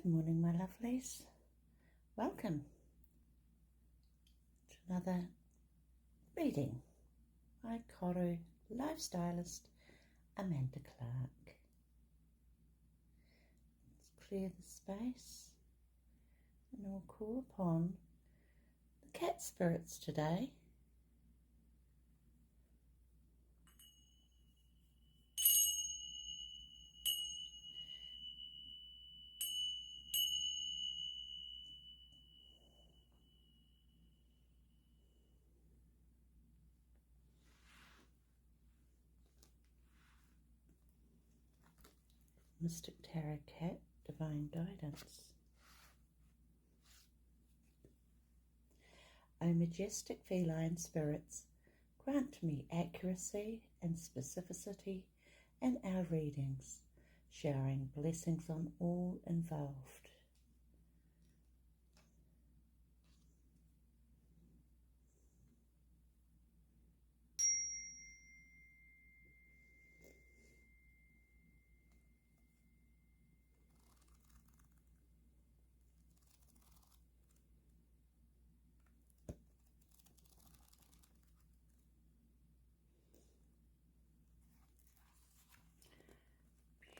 Good morning, my lovelies. Welcome to another reading by Koru lifestylist Amanda Clark. Let's clear the space and we'll call upon the cat spirits today. Mystic Tarot Cat, Divine Guidance. O majestic feline spirits, grant me accuracy and specificity in our readings, showering blessings on all involved.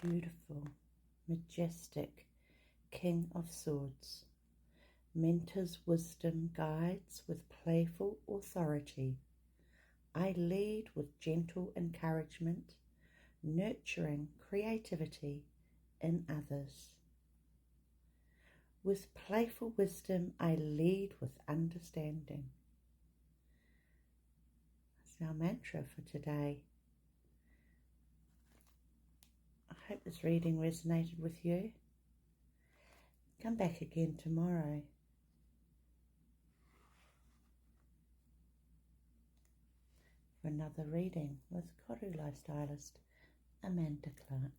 Beautiful, majestic King of Swords, mentors wisdom, guides with playful authority. I lead with gentle encouragement, nurturing creativity in others. With playful wisdom, I lead with understanding. That's our mantra for today. I hope this reading resonated with you. Come back again tomorrow. For another reading with Koru lifestylist Amanda Clark.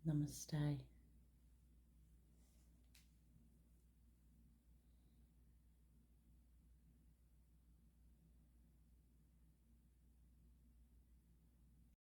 Namaste.